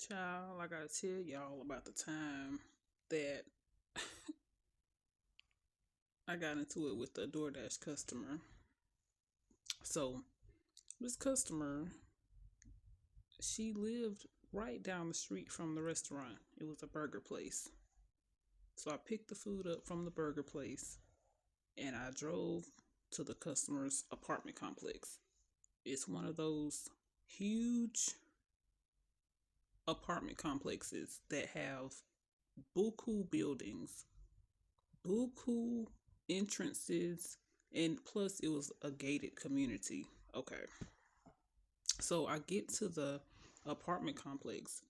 Child, I gotta tell y'all about the time that I got into it with the Doordash customer. So, this customer, she lived right down the street from the restaurant. It was a burger place. So, I picked the food up from the burger place and I drove to the customer's apartment complex. It's one of those huge apartment complexes that have buku buildings, buku entrances, and plus it was a gated community. Okay. So I get to the apartment complex.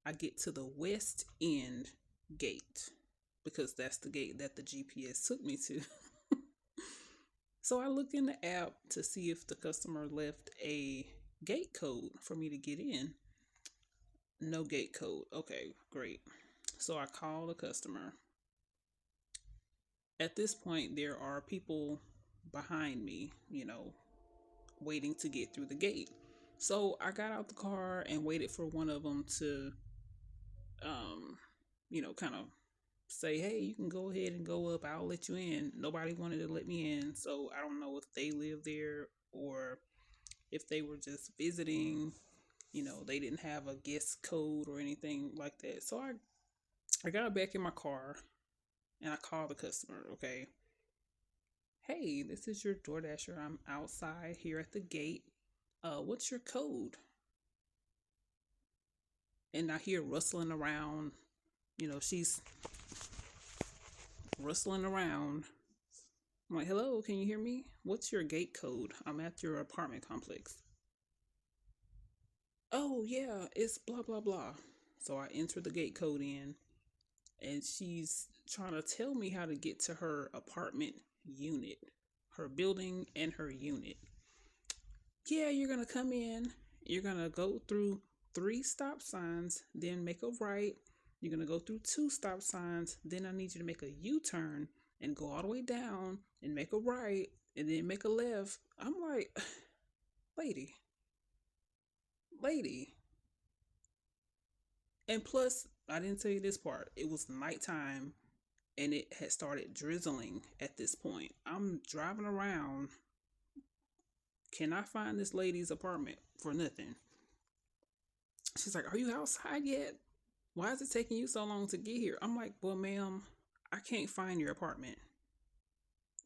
I get to the west end gate because that's the gate that the GPS took me to. So I look in the app to see if the customer left a gate code for me to get in. No gate code. Okay, great. So I call the customer. At this point, there are people behind me, waiting to get through the gate. So I got out the car and waited for one of them to, kind of say, hey, you can go ahead and go up. I'll let you in. Nobody wanted to let me in. So I don't know if they live there or if they were just visiting. They didn't have a guest code or anything like that. So I got back in my car and I called the customer. Okay. Hey, this is your DoorDasher. I'm outside here at the gate. What's your code? And I hear rustling around. She's rustling around. I'm like, hello, can you hear me? What's your gate code? I'm at your apartment complex. Oh, yeah, it's blah, blah, blah. So I enter the gate code in, and she's trying to tell me how to get to her apartment unit, her building, and her unit. Yeah, you're going to come in, you're going to go through 3 stop signs, then make a right. You're going to go through 2 stop signs, then I need you to make a U turn and go all the way down and make a right and then make a left. I'm like, lady, lady. And plus, I didn't tell you this part. It was nighttime and it had started drizzling at this point. I'm driving around. Can I find this lady's apartment for nothing? She's like, are you outside yet? Why is it taking you so long to get here? I'm like, well, ma'am, I can't find your apartment.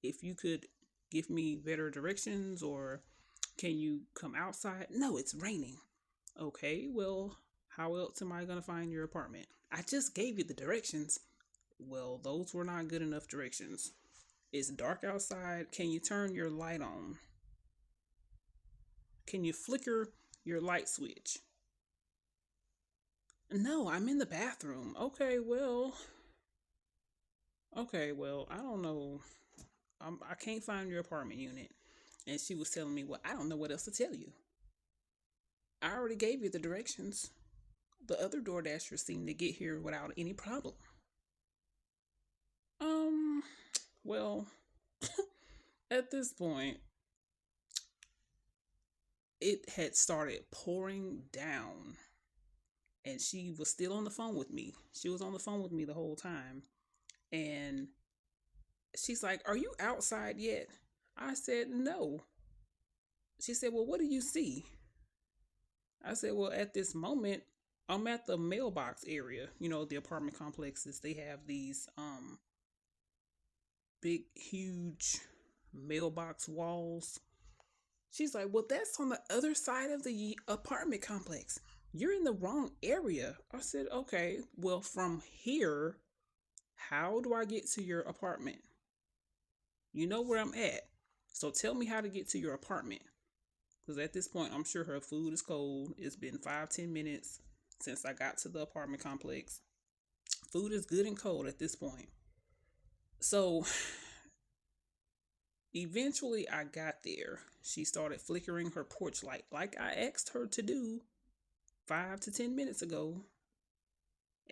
If you could give me better directions or can you come outside? No, it's raining. Okay, well, how else am I going to find your apartment? I just gave you the directions. Well, those were not good enough directions. It's dark outside. Can you turn your light on? Can you flicker your light switch? No, I'm in the bathroom. Okay, well, I don't know. I can't find your apartment unit. And she was telling me, well, I don't know what else to tell you. I already gave you the directions. The other Door Dashers seem to get here without any problem. Um, well, at this point, it had started pouring down. And she was still on the phone with me. She was on the phone with me the whole time. And she's like, are you outside yet? I said, no. She said, well, what do you see? I said, well, at this moment, I'm at the mailbox area. The apartment complexes, they have these big, huge mailbox walls. She's like, well, that's on the other side of the apartment complex. You're in the wrong area. I said, okay, well, from here, how do I get to your apartment? You know where I'm at. So tell me how to get to your apartment. Because at this point, I'm sure her food is cold. It's been 5-10 minutes since I got to the apartment complex. Food is good and cold at this point. So eventually I got there. She started flickering her porch light like I asked her to do 5 to 10 minutes ago.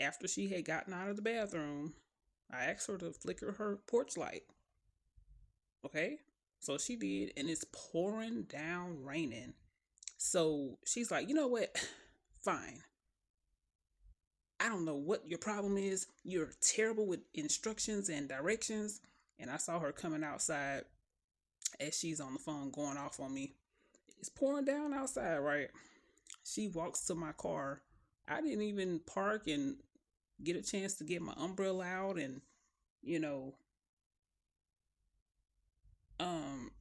After she had gotten out of the bathroom, I asked her to flicker her porch light. Okay? So she did, and it's pouring down raining. So she's like, you know what? Fine. I don't know what your problem is. You're terrible with instructions and directions. And I saw her coming outside as she's on the phone going off on me. It's pouring down outside, right? She walks to my car. I didn't even park and get a chance to get my umbrella out and, you know, um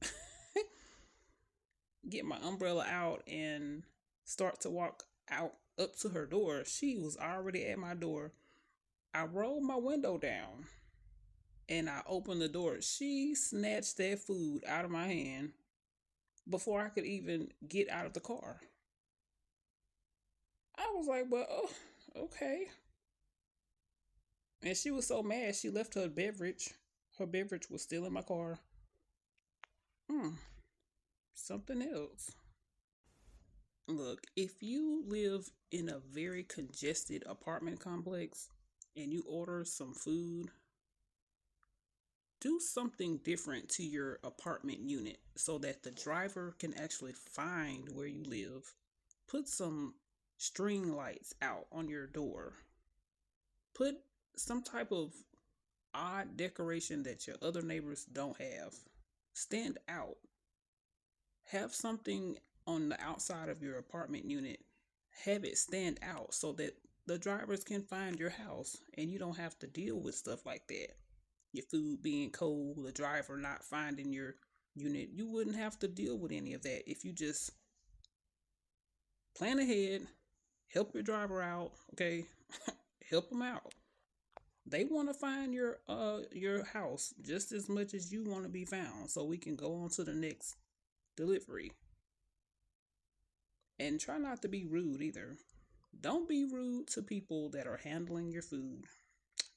get my umbrella out and start to walk out up to her door. She was already at my door. I rolled my window down and I opened the door. She snatched that food out of my hand before I could even get out of the car. I was like, well, oh, okay. And she was so mad, she left her beverage. Her beverage was still in my car. Hmm, something else. Look, if you live in a very congested apartment complex and you order some food, do something different to your apartment unit so that the driver can actually find where you live. Put some string lights out on your door. Put some type of odd decoration that your other neighbors don't have. Stand out. Have something on the outside of your apartment unit. Have it stand out so that the drivers can find your house and you don't have to deal with stuff like that. Your food being cold, the driver not finding your unit. You wouldn't have to deal with any of that if you just plan ahead, help your driver out, okay? Help them out. They want to find your house just as much as you want to be found so we can go on to the next delivery. And try not to be rude either. Don't be rude to people that are handling your food.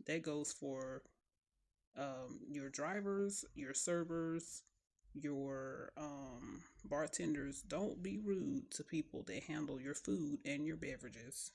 That goes for your drivers, your servers, your bartenders. Don't be rude to people that handle your food and your beverages.